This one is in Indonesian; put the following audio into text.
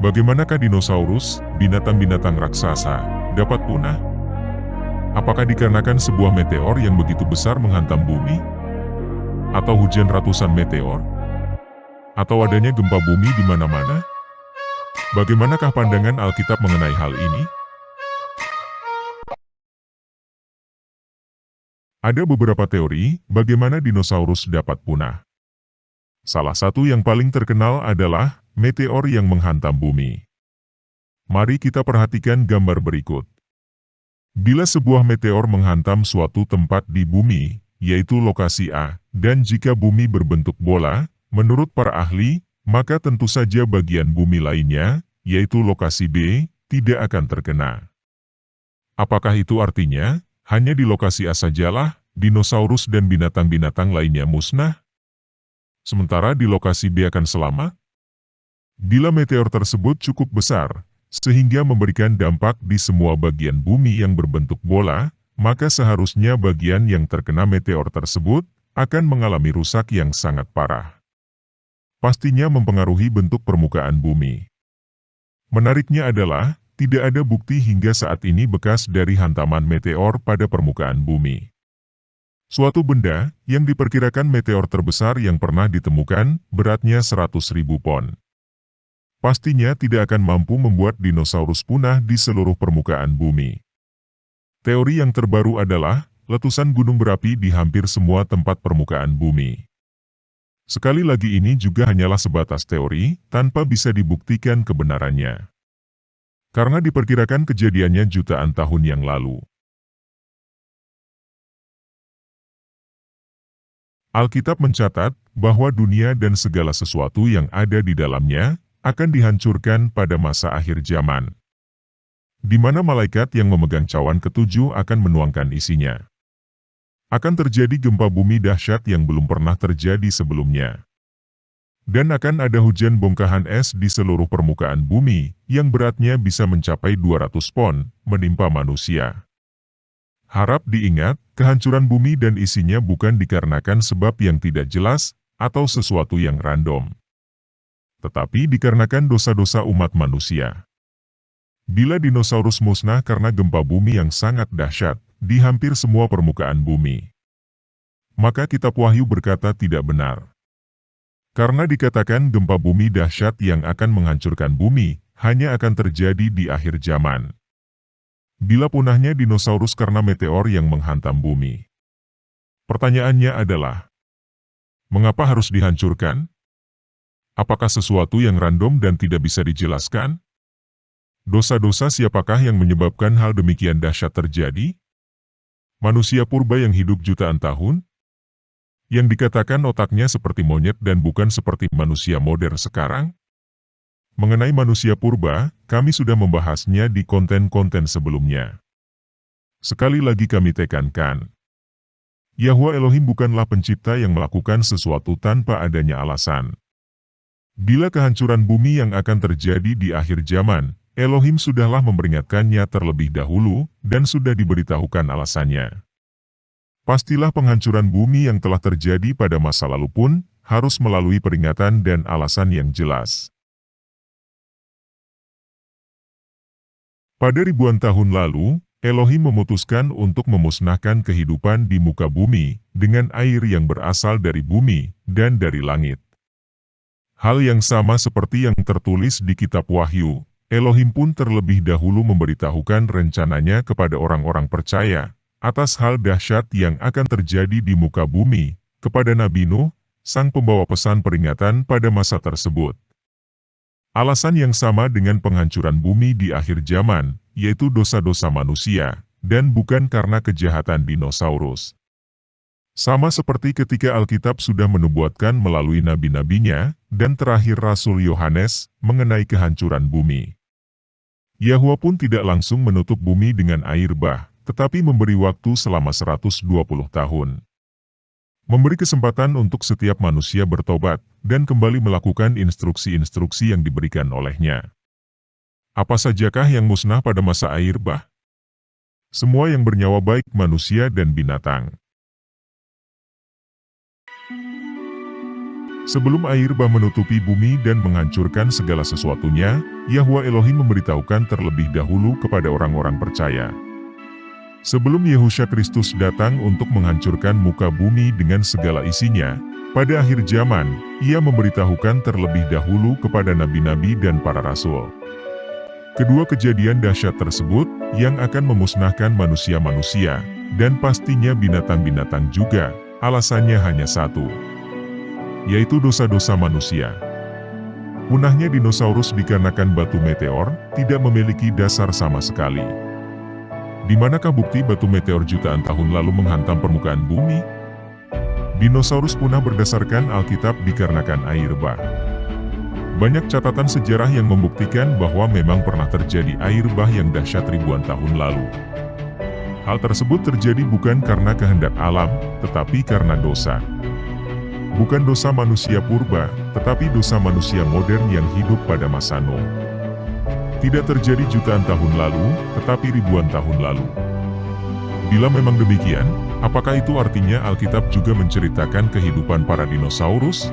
Bagaimanakah dinosaurus, binatang-binatang raksasa, dapat punah? Apakah dikarenakan sebuah meteor yang begitu besar menghantam bumi? Atau hujan ratusan meteor? Atau adanya gempa bumi di mana-mana? Bagaimanakah pandangan Alkitab mengenai hal ini? Ada beberapa teori bagaimana dinosaurus dapat punah. Salah satu yang paling terkenal adalah meteor yang menghantam bumi. Mari kita perhatikan gambar berikut. Bila sebuah meteor menghantam suatu tempat di bumi, yaitu lokasi A, dan jika bumi berbentuk bola, menurut para ahli, maka tentu saja bagian bumi lainnya, yaitu lokasi B, tidak akan terkena. Apakah itu artinya, hanya di lokasi A sajalah, dinosaurus dan binatang-binatang lainnya musnah? Sementara di lokasi B akan selamat? Bila meteor tersebut cukup besar, sehingga memberikan dampak di semua bagian bumi yang berbentuk bola, maka seharusnya bagian yang terkena meteor tersebut akan mengalami rusak yang sangat parah. Pastinya mempengaruhi bentuk permukaan bumi. Menariknya adalah, tidak ada bukti hingga saat ini bekas dari hantaman meteor pada permukaan bumi. Suatu benda yang diperkirakan meteor terbesar yang pernah ditemukan beratnya 100.000 pon. Pastinya tidak akan mampu membuat dinosaurus punah di seluruh permukaan bumi. Teori yang terbaru adalah letusan gunung berapi di hampir semua tempat permukaan bumi. Sekali lagi ini juga hanyalah sebatas teori, tanpa bisa dibuktikan kebenarannya. Karena diperkirakan kejadiannya jutaan tahun yang lalu. Alkitab mencatat bahwa dunia dan segala sesuatu yang ada di dalamnya akan dihancurkan pada masa akhir zaman, di mana malaikat yang memegang cawan ketujuh akan menuangkan isinya. Akan terjadi gempa bumi dahsyat yang belum pernah terjadi sebelumnya. Dan akan ada hujan bongkahan es di seluruh permukaan bumi yang beratnya bisa mencapai 200 pon, menimpa manusia. Harap diingat, kehancuran bumi dan isinya bukan dikarenakan sebab yang tidak jelas, atau sesuatu yang random. Tetapi dikarenakan dosa-dosa umat manusia. Bila dinosaurus musnah karena gempa bumi yang sangat dahsyat, di hampir semua permukaan bumi, maka kitab Wahyu berkata tidak benar. Karena dikatakan gempa bumi dahsyat yang akan menghancurkan bumi, hanya akan terjadi di akhir zaman. Bila punahnya dinosaurus karena meteor yang menghantam bumi. Pertanyaannya adalah, mengapa harus dihancurkan? Apakah sesuatu yang random dan tidak bisa dijelaskan? Dosa-dosa siapakah yang menyebabkan hal demikian dahsyat terjadi? Manusia purba yang hidup jutaan tahun? Yang dikatakan otaknya seperti monyet dan bukan seperti manusia modern sekarang? Mengenai manusia purba, kami sudah membahasnya di konten-konten sebelumnya. Sekali lagi kami tekankan, Yahwa Elohim bukanlah pencipta yang melakukan sesuatu tanpa adanya alasan. Bila kehancuran bumi yang akan terjadi di akhir zaman, Elohim sudahlah memperingatkannya terlebih dahulu dan sudah diberitahukan alasannya. Pastilah penghancuran bumi yang telah terjadi pada masa lalu pun harus melalui peringatan dan alasan yang jelas. Pada ribuan tahun lalu, Elohim memutuskan untuk memusnahkan kehidupan di muka bumi dengan air yang berasal dari bumi dan dari langit. Hal yang sama seperti yang tertulis di kitab Wahyu, Elohim pun terlebih dahulu memberitahukan rencananya kepada orang-orang percaya atas hal dahsyat yang akan terjadi di muka bumi kepada Nabi Nuh, sang pembawa pesan peringatan pada masa tersebut. Alasan yang sama dengan penghancuran bumi di akhir zaman, yaitu dosa-dosa manusia, dan bukan karena kejahatan dinosaurus. Sama seperti ketika Alkitab sudah menubuatkan melalui nabi-nabinya, dan terakhir Rasul Yohanes, mengenai kehancuran bumi. Yahwa pun tidak langsung menutup bumi dengan air bah, tetapi memberi waktu selama 120 tahun. Memberi kesempatan untuk setiap manusia bertobat, dan kembali melakukan instruksi-instruksi yang diberikan olehnya. Apa sajakah yang musnah pada masa air bah? Semua yang bernyawa baik manusia dan binatang. Sebelum air bah menutupi bumi dan menghancurkan segala sesuatunya, Yahwa Elohim memberitahukan terlebih dahulu kepada orang-orang percaya. Sebelum Yehusha Kristus datang untuk menghancurkan muka bumi dengan segala isinya, pada akhir zaman, ia memberitahukan terlebih dahulu kepada nabi-nabi dan para rasul. Kedua kejadian dahsyat tersebut, yang akan memusnahkan manusia-manusia, dan pastinya binatang-binatang juga, alasannya hanya satu, yaitu dosa-dosa manusia. Punahnya dinosaurus dikarenakan batu meteor, tidak memiliki dasar sama sekali. Di manakah bukti batu meteor jutaan tahun lalu menghantam permukaan bumi? Dinosaurus punah berdasarkan Alkitab dikarenakan air bah. Banyak catatan sejarah yang membuktikan bahwa memang pernah terjadi air bah yang dahsyat ribuan tahun lalu. Hal tersebut terjadi bukan karena kehendak alam, tetapi karena dosa. Bukan dosa manusia purba, tetapi dosa manusia modern yang hidup pada masa Nuh. Tidak terjadi jutaan tahun lalu, tetapi ribuan tahun lalu. Bila memang demikian, apakah itu artinya Alkitab juga menceritakan kehidupan para dinosaurus?